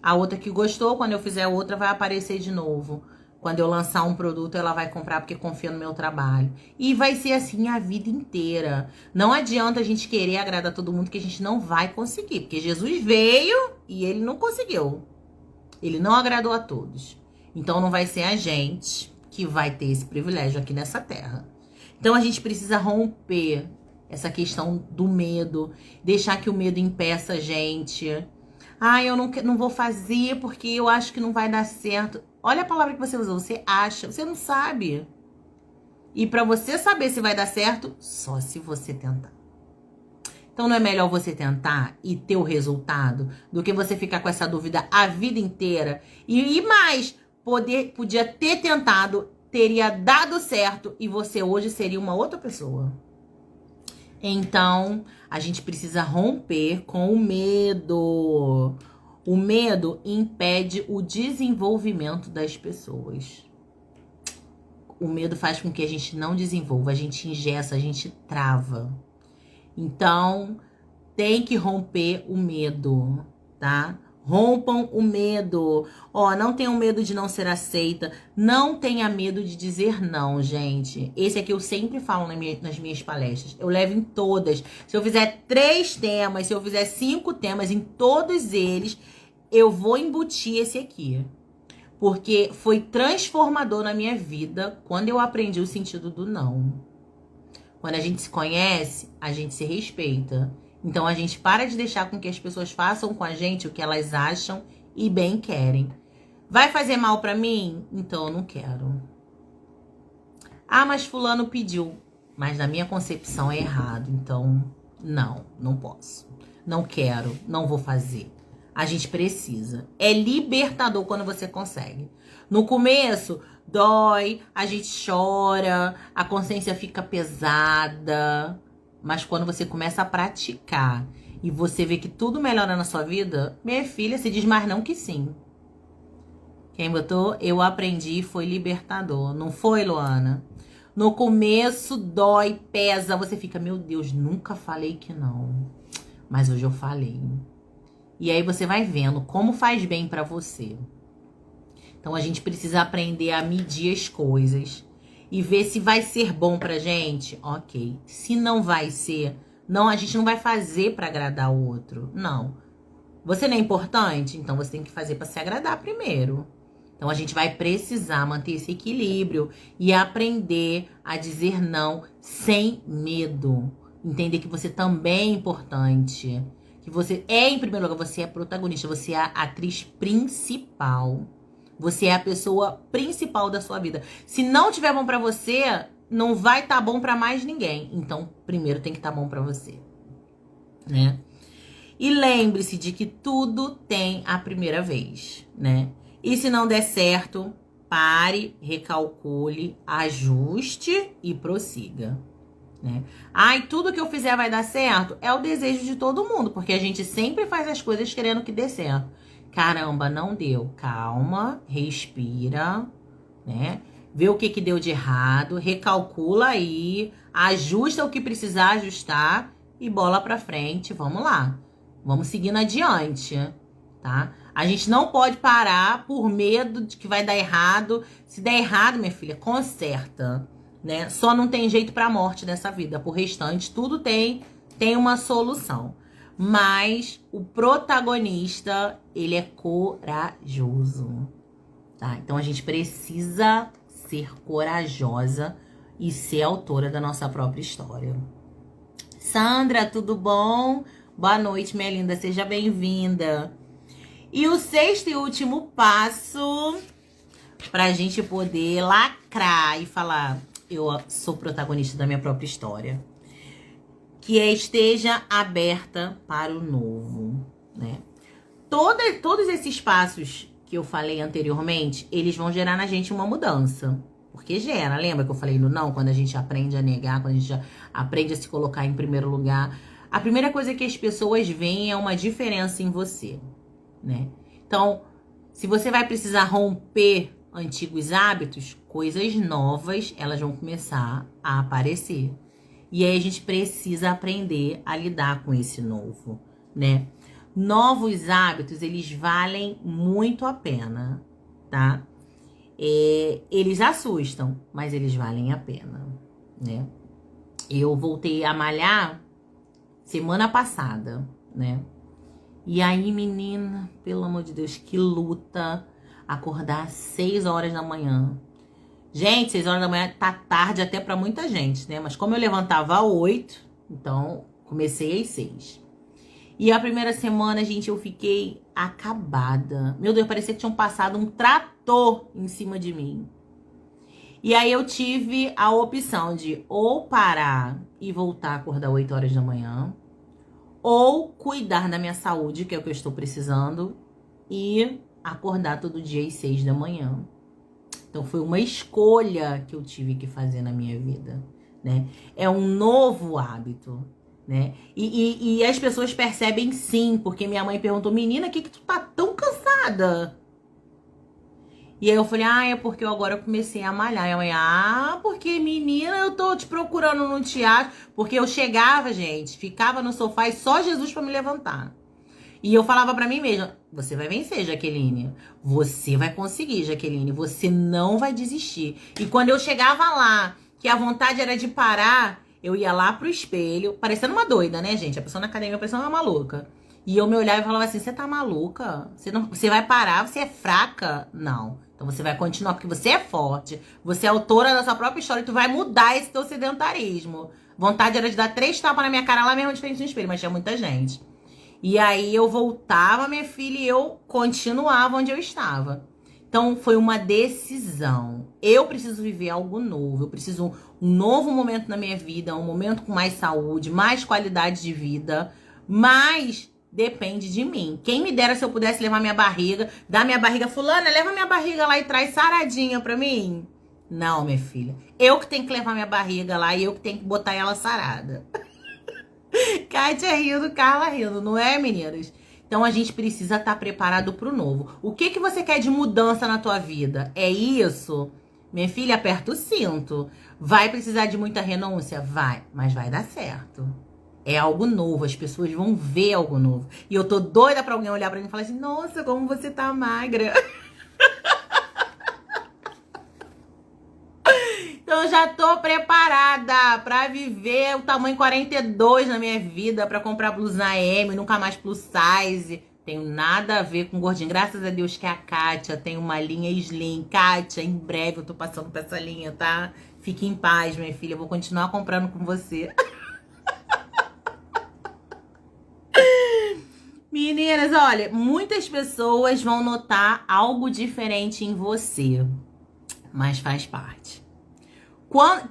Speaker 1: A outra que gostou, quando eu fizer outra, vai aparecer de novo. Quando eu lançar um produto, ela vai comprar porque confia no meu trabalho. E vai ser assim a vida inteira. Não adianta a gente querer agradar todo mundo, que a gente não vai conseguir. Porque Jesus veio e ele não conseguiu. Ele não agradou a todos. Então não vai ser a gente que vai ter esse privilégio aqui nessa terra. Então a gente precisa romper essa questão do medo, deixar que o medo impeça a gente. Ah, eu não vou fazer porque eu acho que não vai dar certo. Olha a palavra que você usou, você acha, você não sabe. E para você saber se vai dar certo, só se você tentar. Então não é melhor você tentar e ter o resultado do que você ficar com essa dúvida a vida inteira e mais, podia ter tentado, teria dado certo e você hoje seria uma outra pessoa. Então, a gente precisa romper com o medo. O medo impede o desenvolvimento das pessoas. O medo faz com que a gente não desenvolva, a gente engessa, a gente trava. Então, tem que romper o medo, tá? Rompam o medo. Ó, não tenham medo de não ser aceita. Não tenha medo de dizer não, gente. Esse aqui eu sempre falo nas minhas palestras. Eu levo em todas. Se eu fizer 3 temas, se eu fizer 5 temas, em todos eles, eu vou embutir esse aqui. Porque foi transformador na minha vida quando eu aprendi o sentido do não. Quando a gente se conhece, a gente se respeita. Então a gente para de deixar com que as pessoas façam com a gente o que elas acham e bem querem. Vai fazer mal pra mim? Então eu não quero. Ah, mas fulano pediu. Mas na minha concepção é errado. Então, não posso. Não quero, não vou fazer. A gente precisa. É libertador quando você consegue. No começo, dói, a gente chora, a consciência fica pesada. Mas quando você começa a praticar e você vê que tudo melhora na sua vida, minha filha, se diz mais não que sim. Quem botou? Eu aprendi, foi libertador. Não foi, Luana? No começo dói, pesa, você fica, meu Deus, nunca falei que não. Mas hoje eu falei. E aí você vai vendo como faz bem pra você. Então a gente precisa aprender a medir as coisas e ver se vai ser bom pra gente, ok. Se não vai ser, não, a gente não vai fazer pra agradar o outro, não. Você não é importante? Então você tem que fazer pra se agradar primeiro. Então a gente vai precisar manter esse equilíbrio e aprender a dizer não sem medo. Entender que você também é importante. Que você é, em primeiro lugar, você é protagonista, você é a atriz principal. Você é a pessoa principal da sua vida. Se não tiver bom pra você, não vai estar bom pra mais ninguém. Então, primeiro tem que estar bom pra você, né? E lembre-se de que tudo tem a primeira vez, né? E se não der certo, pare, recalcule, ajuste e prossiga, né? Ai, tudo que eu fizer vai dar certo? É o desejo de todo mundo, porque a gente sempre faz as coisas querendo que dê certo. Caramba, não deu. Calma, respira, né? Vê o que deu de errado, recalcula aí, ajusta o que precisar ajustar e bola pra frente, vamos lá. Vamos seguindo adiante, tá? A gente não pode parar por medo de que vai dar errado. Se der errado, minha filha, conserta, né? Só não tem jeito pra morte dessa vida. Por restante, tudo tem uma solução. Mas o protagonista, ele é corajoso, tá? Então a gente precisa ser corajosa e ser autora da nossa própria história. Sandra, tudo bom? Boa noite, minha linda, seja bem-vinda. E o sexto e último passo pra gente poder lacrar e falar, eu sou protagonista da minha própria história, que é esteja aberta para o novo, né? Todos esses passos que eu falei anteriormente, eles vão gerar na gente uma mudança. Porque gera, lembra que eu falei no não? Quando a gente aprende a negar, quando a gente aprende a se colocar em primeiro lugar. A primeira coisa que as pessoas veem é uma diferença em você, né? Então, se você vai precisar romper antigos hábitos, coisas novas, elas vão começar a aparecer. E aí a gente precisa aprender a lidar com esse novo, né? Novos hábitos, eles valem muito a pena, tá? Eles assustam, mas eles valem a pena, né? Eu voltei a malhar semana passada, né? E aí, menina, pelo amor de Deus, que luta acordar às 6 horas da manhã. Gente, 6 horas da manhã tá tarde até pra muita gente, né? Mas como eu levantava às 8, então comecei às 6. E a primeira semana, gente, eu fiquei acabada. Meu Deus, parecia que tinham passado um trator em cima de mim. E aí eu tive a opção de ou parar e voltar a acordar 8 horas da manhã, ou cuidar da minha saúde, que é o que eu estou precisando, e acordar todo dia às 6 da manhã. Então foi uma escolha que eu tive que fazer na minha vida, né? É um novo hábito, né? E as pessoas percebem sim, porque minha mãe perguntou, menina, o que tu tá tão cansada? E aí eu falei, é porque eu agora comecei a malhar. E a mãe, porque menina, eu tô te procurando no teatro. Porque eu chegava, gente, ficava no sofá e só Jesus pra me levantar. E eu falava pra mim mesma, você vai vencer, Jaqueline. Você vai conseguir, Jaqueline. Você não vai desistir. E quando eu chegava lá, que a vontade era de parar, eu ia lá pro espelho, parecendo uma doida, né, gente? A pessoa na academia parecendo uma maluca. E eu me olhava e falava assim, você tá maluca? Você vai parar? Você é fraca? Não. Então você vai continuar, porque você é forte. Você é autora da sua própria história e tu vai mudar esse teu sedentarismo. Vontade era de dar 3 tapas na minha cara lá mesmo de frente no espelho, mas tinha muita gente. E aí eu voltava, minha filha, e eu continuava onde eu estava. Então foi uma decisão. Eu preciso viver algo novo. Eu preciso um novo momento na minha vida, um momento com mais saúde, mais qualidade de vida. Mas depende de mim. Quem me dera se eu pudesse levar minha barriga, dar minha barriga, fulana, leva minha barriga lá e traz saradinha pra mim. Não, minha filha. Eu que tenho que levar minha barriga lá e eu que tenho que botar ela sarada. Kátia rindo, Carla rindo, não é, meninas? Então a gente precisa estar preparado pro novo. O que você quer de mudança na tua vida? É isso? Minha filha, aperta o cinto. Vai precisar de muita renúncia? Vai, mas vai dar certo. É algo novo, as pessoas vão ver algo novo. E eu tô doida pra alguém olhar pra mim e falar assim, nossa, como você tá magra. Então eu já tô preparada pra viver o tamanho 42 na minha vida, pra comprar blusa M, nunca mais plus size. Tenho nada a ver com gordinho. Graças a Deus que a Kátia tem uma linha slim. Kátia, em breve eu tô passando pra essa linha, tá? Fique em paz, minha filha. Eu vou continuar comprando com você. Meninas, olha, muitas pessoas vão notar algo diferente em você, mas faz parte.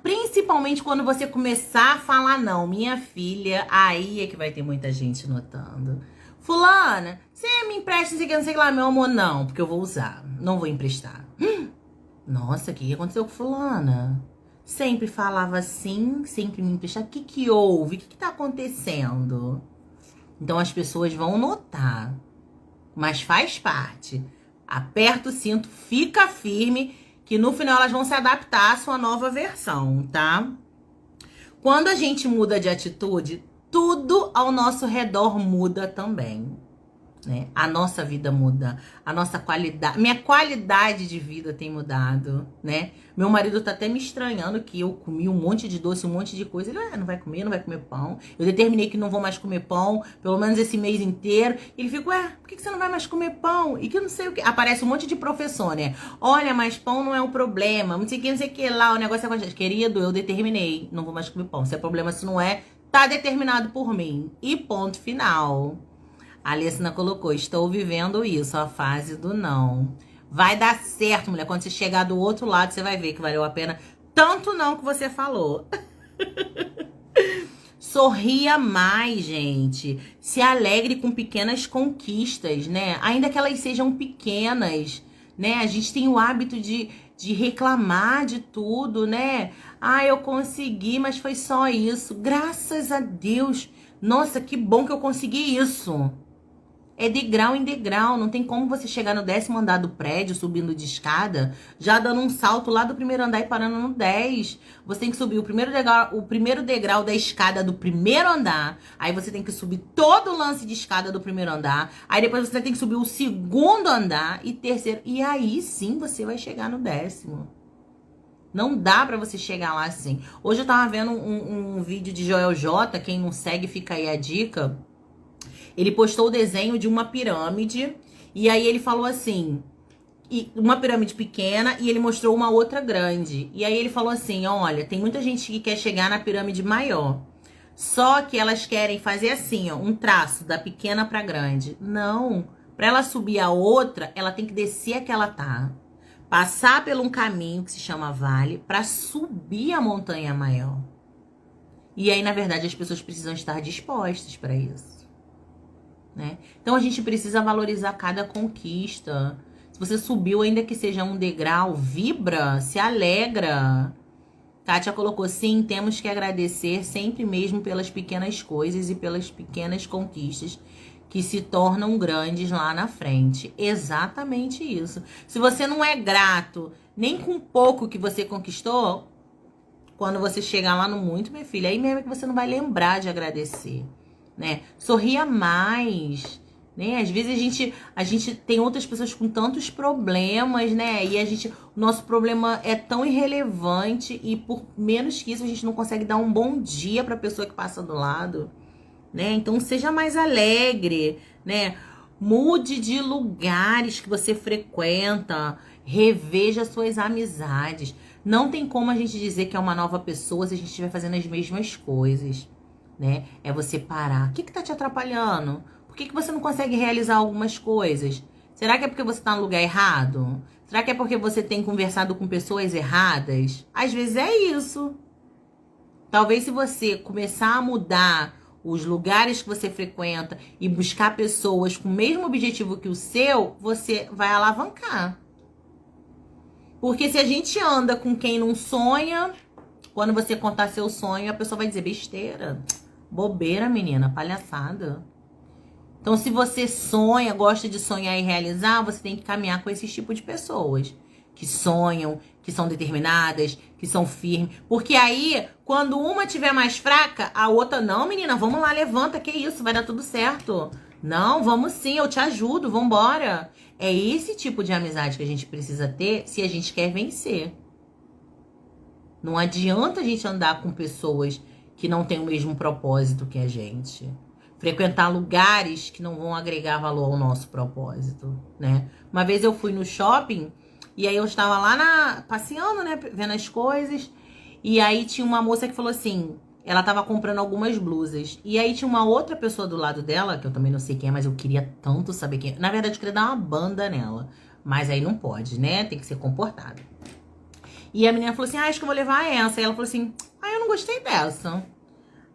Speaker 1: Principalmente quando você começar a falar não, minha filha, aí é que vai ter muita gente notando. Fulana, você me empresta não sei o que lá, meu amor? Não, porque eu vou usar. Não vou emprestar. Nossa, o que aconteceu com fulana? Sempre falava assim, sempre me emprestava. O que houve? O que tá acontecendo? Então as pessoas vão notar. Mas faz parte. Aperta o cinto, fica firme, que no final elas vão se adaptar à sua nova versão, tá? Quando a gente muda de atitude, tudo ao nosso redor muda também, né? A nossa vida muda, a nossa qualidade, minha qualidade de vida tem mudado, né? Meu marido tá até me estranhando que eu comi um monte de doce, um monte de coisa. Ele, não vai comer pão. Eu determinei que não vou mais comer pão, pelo menos esse mês inteiro. Ele fica, por que você não vai mais comer pão? E que não sei o que. Aparece um monte de professor, né? Olha, mas pão não é um problema, não sei o que lá, o negócio é... Querido, eu determinei, não vou mais comer pão. Se é problema, se não é, tá determinado por mim. E ponto final. A Alessina colocou, estou vivendo isso, a fase do não. Vai dar certo, mulher. Quando você chegar do outro lado, você vai ver que valeu a pena tanto não que você falou. Sorria mais, gente. Se alegre com pequenas conquistas, né? Ainda que elas sejam pequenas, né? A gente tem o hábito de reclamar de tudo, né? Eu consegui, mas foi só isso. Graças a Deus. Nossa, que bom que eu consegui isso. É degrau em degrau, não tem como você chegar no 10º andar do prédio, subindo de escada, já dando um salto lá do primeiro andar e parando no 10. Você tem que subir o primeiro degrau da escada do primeiro andar, aí você tem que subir todo o lance de escada do primeiro andar, aí depois você tem que subir o segundo andar e terceiro, e aí sim você vai chegar no 10º. Não dá pra você chegar lá assim. Hoje eu tava vendo um vídeo de Joel J, quem não segue fica aí a dica. Ele postou o desenho de uma pirâmide e aí ele falou assim, uma pirâmide pequena e ele mostrou uma outra grande. E aí ele falou assim, olha, tem muita gente que quer chegar na pirâmide maior. Só que elas querem fazer assim, um traço da pequena pra grande. Não, pra ela subir a outra, ela tem que descer a que ela tá. Passar por um caminho que se chama vale pra subir a montanha maior. E aí, na verdade, as pessoas precisam estar dispostas pra isso. Né? Então a gente precisa valorizar cada conquista. Se você subiu, ainda que seja um degrau, vibra, se alegra. Kátia colocou, sim, temos que agradecer sempre mesmo pelas pequenas coisas e pelas pequenas conquistas que se tornam grandes lá na frente. Exatamente isso. Se você não é grato nem com pouco que você conquistou, quando você chegar lá no muito, minha filha, aí mesmo é que você não vai lembrar de agradecer. Né? Sorria mais, né? Às vezes a gente tem outras pessoas com tantos problemas, né? E o nosso problema é tão irrelevante e por menos que isso a gente não consegue dar um bom dia para a pessoa que passa do lado, né? Então seja mais alegre, né? Mude de lugares que você frequenta, reveja suas amizades. Não tem como a gente dizer que é uma nova pessoa se a gente estiver fazendo as mesmas coisas. Né? É você parar. O que tá te atrapalhando? Por que você não consegue realizar algumas coisas? Será que é porque você tá no lugar errado? Será que é porque você tem conversado com pessoas erradas? Às vezes é isso. Talvez se você começar a mudar os lugares que você frequenta e buscar pessoas com o mesmo objetivo que o seu, você vai alavancar. Porque se a gente anda com quem não sonha, quando você contar seu sonho, a pessoa vai dizer besteira. Bobeira, menina, palhaçada. Então, se você sonha, gosta de sonhar e realizar, você tem que caminhar com esse tipo de pessoas. Que sonham, que são determinadas, que são firmes. Porque aí, quando uma tiver mais fraca, a outra, não, menina, vamos lá, levanta, que isso, vai dar tudo certo. Não, vamos sim, eu te ajudo, vambora. É esse tipo de amizade que a gente precisa ter se a gente quer vencer. Não adianta a gente andar com pessoas que não têm o mesmo propósito que a gente. Frequentar lugares que não vão agregar valor ao nosso propósito, né? Uma vez eu fui no shopping e aí eu estava lá passeando, né? Vendo as coisas. E aí tinha uma moça que falou assim, ela estava comprando algumas blusas. E aí tinha uma outra pessoa do lado dela, que eu também não sei quem é, mas eu queria tanto saber quem é. Na verdade, eu queria dar uma banda nela. Mas aí não pode, né? Tem que ser comportado. E a menina falou assim, acho que eu vou levar essa. E ela falou assim, eu não gostei dessa.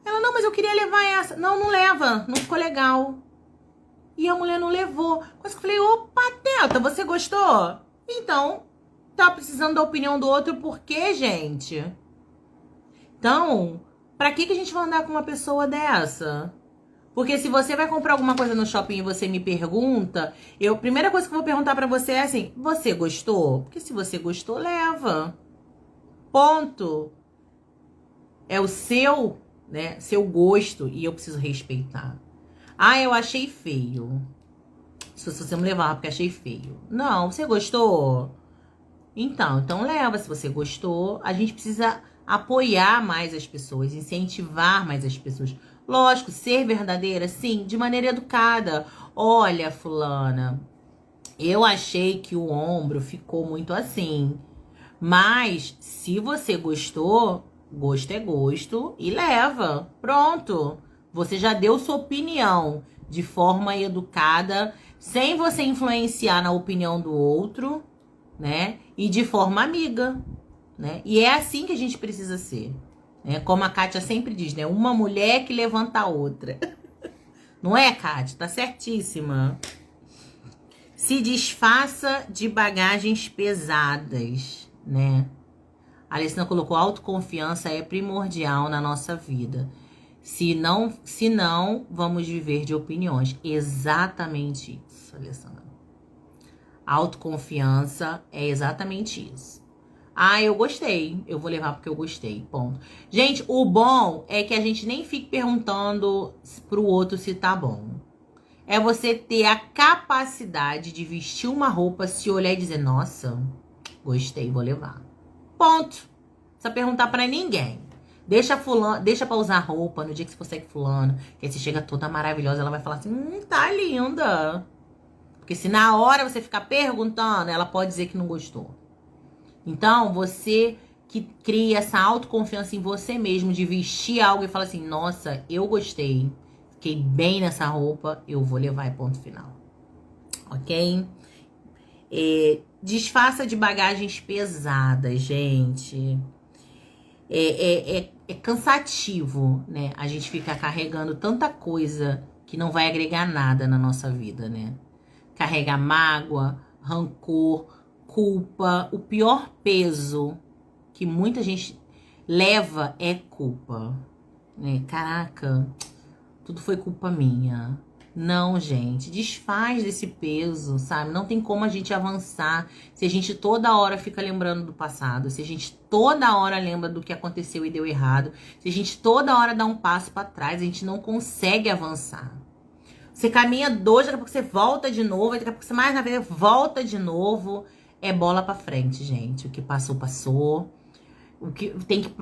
Speaker 1: Ela, não, mas eu queria levar essa. Não, não leva, não ficou legal. E a mulher não levou. Quase que eu falei, ô pateta, você gostou? Então, tá precisando da opinião do outro por quê, gente? Então, pra que a gente vai andar com uma pessoa dessa? Porque se você vai comprar alguma coisa no shopping e você me pergunta, a primeira coisa que eu vou perguntar pra você é assim, você gostou? Porque se você gostou, leva. Ponto. É o seu, né, seu gosto e eu preciso respeitar. Ah, eu achei feio. Se você me levar porque achei feio. Não, você gostou? Então leva. Se você gostou, a gente precisa apoiar mais as pessoas, incentivar mais as pessoas. Lógico, ser verdadeira, sim, de maneira educada. Olha, fulana, eu achei que o ombro ficou muito assim. Mas, se você gostou, gosto é gosto e leva. Pronto. Você já deu sua opinião de forma educada, sem você influenciar na opinião do outro, né? E de forma amiga, né? E é assim que a gente precisa ser. Né? Como a Kátia sempre diz, né? Uma mulher que levanta a outra. Não é, Kátia? Tá certíssima. Se desfaça de bagagens pesadas, né? A Alessandra colocou autoconfiança é primordial na nossa vida. Se não, vamos viver de opiniões. Exatamente isso, Alessandra. Autoconfiança é exatamente isso. Ah, eu gostei. Eu vou levar porque eu gostei. Ponto. Gente, o bom é que a gente nem fique perguntando pro outro se tá bom. É você ter a capacidade de vestir uma roupa, se olhar e dizer, nossa, gostei, vou levar. Ponto. Não precisa perguntar pra ninguém. Deixa pra usar roupa no dia que você for sair com fulano. Que aí você chega toda maravilhosa, ela vai falar assim, tá linda. Porque se na hora você ficar perguntando, ela pode dizer que não gostou. Então, você que cria essa autoconfiança em você mesmo, de vestir algo e falar assim, nossa, eu gostei. Fiquei bem nessa roupa, eu vou levar, ponto final. Ok? Desfaça de bagagens pesadas, gente. É cansativo, né? A gente fica carregando tanta coisa que não vai agregar nada na nossa vida, né? Carrega mágoa, rancor, culpa. O pior peso que muita gente leva é culpa, né? Caraca, tudo foi culpa minha. Não, gente, desfaz desse peso, sabe? Não tem como a gente avançar se a gente toda hora fica lembrando do passado, se a gente toda hora lembra do que aconteceu e deu errado, se a gente toda hora dá um passo pra trás, a gente não consegue avançar. Você caminha dois, daqui a pouco você volta de novo, daqui a pouco você mais na vez volta de novo. É bola pra frente, gente. O que passou, passou. O que tem que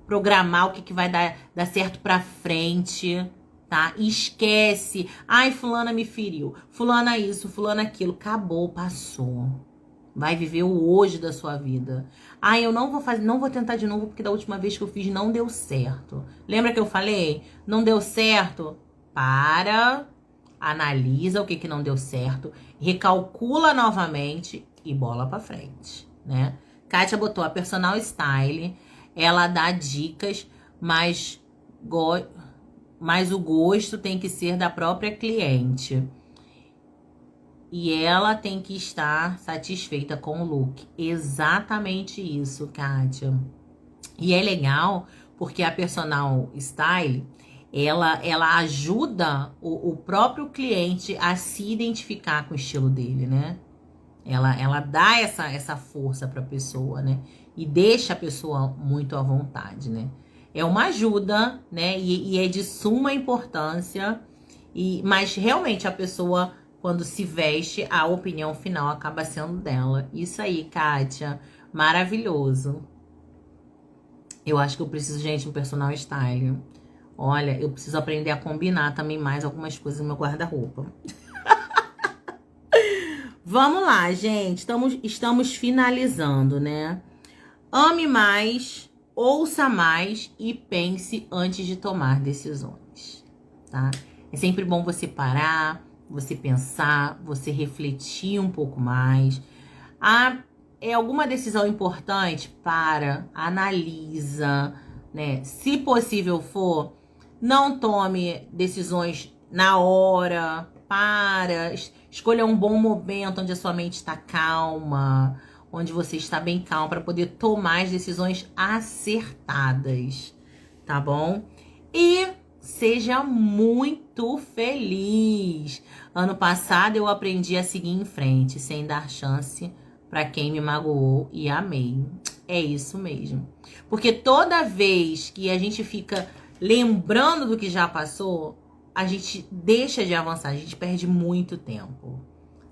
Speaker 1: programar o que vai dar certo pra frente, tá? Esquece. Ai, fulana me feriu. Fulana isso, fulana aquilo. Acabou, passou. Vai viver o hoje da sua vida. Ai, eu não vou tentar de novo porque da última vez que eu fiz não deu certo. Lembra que eu falei? Não deu certo? Para, analisa o que não deu certo, recalcula novamente e bola pra frente, né? Kátia botou a personal style, ela dá dicas, mas o gosto tem que ser da própria cliente. E ela tem que estar satisfeita com o look. Exatamente isso, Kátia. E é legal porque a personal style, ela ajuda o próprio cliente a se identificar com o estilo dele, né? Ela dá essa força para a pessoa, né? E deixa a pessoa muito à vontade, né? É uma ajuda, né? E é de suma importância. Mas realmente a pessoa, quando se veste, a opinião final acaba sendo dela. Isso aí, Kátia. Maravilhoso. Eu acho que eu preciso, gente, de um personal style. Olha, eu preciso aprender a combinar também mais algumas coisas no meu guarda-roupa. Vamos lá, gente. Estamos finalizando, né? Ame mais, ouça mais e pense antes de tomar decisões, tá? É sempre bom você parar, você pensar, você refletir um pouco mais. É alguma decisão importante? Para, analisa, né? Se possível for, não tome decisões na hora, escolha um bom momento onde a sua mente está calma, onde você está bem calmo para poder tomar as decisões acertadas, tá bom? E seja muito feliz. Ano passado eu aprendi a seguir em frente, sem dar chance para quem me magoou e amei. É isso mesmo. Porque toda vez que a gente fica lembrando do que já passou, a gente deixa de avançar, a gente perde muito tempo,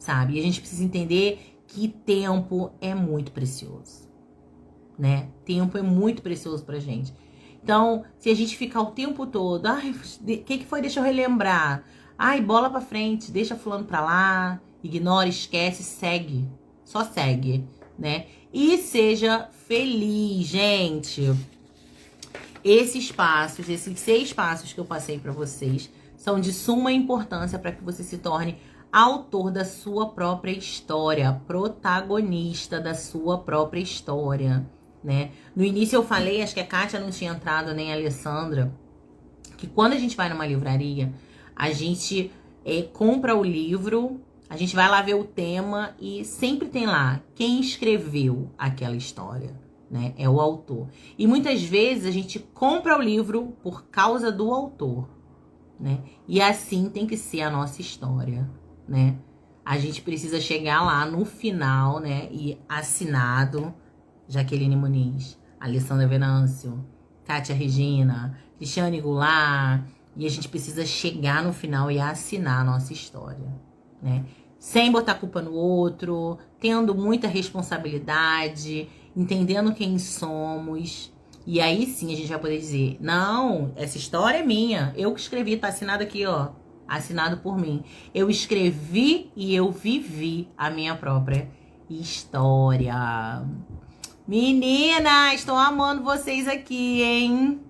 Speaker 1: sabe? E a gente precisa entender que tempo é muito precioso, né? Tempo é muito precioso pra gente. Então, se a gente ficar o tempo todo, ai, o que foi? Deixa eu relembrar. Ai, bola pra frente, deixa fulano pra lá, ignora, esquece, segue. Só segue, né? E seja feliz, gente. Esses 6 passos que eu passei pra vocês, são de suma importância para que você se torne autor da sua própria história, protagonista da sua própria história, né? No início eu falei, acho que a Kátia não tinha entrado, nem a Alessandra, que quando a gente vai numa livraria, a gente compra o livro, a gente vai lá ver o tema e sempre tem lá quem escreveu aquela história, né? É o autor. E muitas vezes a gente compra o livro por causa do autor, né? E assim tem que ser a nossa história, né? A gente precisa chegar lá no final, né? E assinado Jaqueline Muniz, Alessandra Venâncio, Kátia Regina, Cristiane Goulart. E a gente precisa chegar no final e assinar a nossa história, né? Sem botar culpa no outro, tendo muita responsabilidade, entendendo quem somos. E aí sim a gente vai poder dizer, não, essa história é minha. Eu que escrevi, tá assinado aqui, ó. Assinado por mim. Eu escrevi e eu vivi a minha própria história. Meninas, estou amando vocês aqui, hein?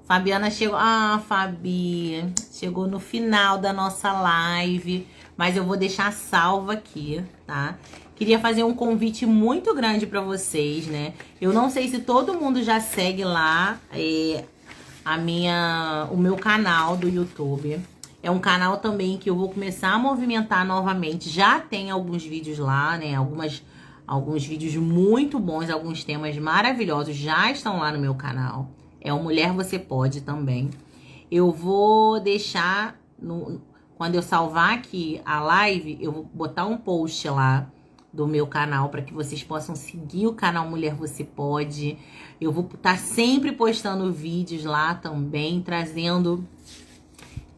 Speaker 1: Fabiana chegou. Ah, Fabi, chegou no final da nossa live. Mas eu vou deixar salva aqui, tá? Queria fazer um convite muito grande pra vocês, né? Eu não sei se todo mundo já segue lá o meu canal do YouTube. É um canal também que eu vou começar a movimentar novamente. Já tem alguns vídeos lá, né? Alguns vídeos muito bons, alguns temas maravilhosos já estão lá no meu canal. É o Mulher Você Pode também. Eu vou deixar, quando eu salvar aqui a live, eu vou botar um post lá do meu canal para que vocês possam seguir o canal Mulher Você Pode. Eu vou estar sempre postando vídeos lá também, trazendo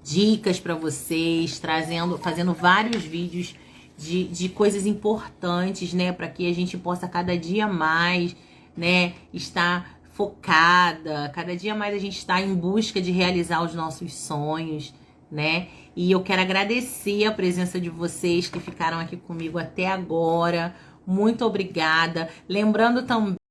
Speaker 1: dicas para vocês, fazendo vários vídeos de coisas importantes, né, para que a gente possa cada dia mais, né, estar focada, cada dia mais a gente está em busca de realizar os nossos sonhos, né? E eu quero agradecer a presença de vocês que ficaram aqui comigo até agora. Muito obrigada. Lembrando também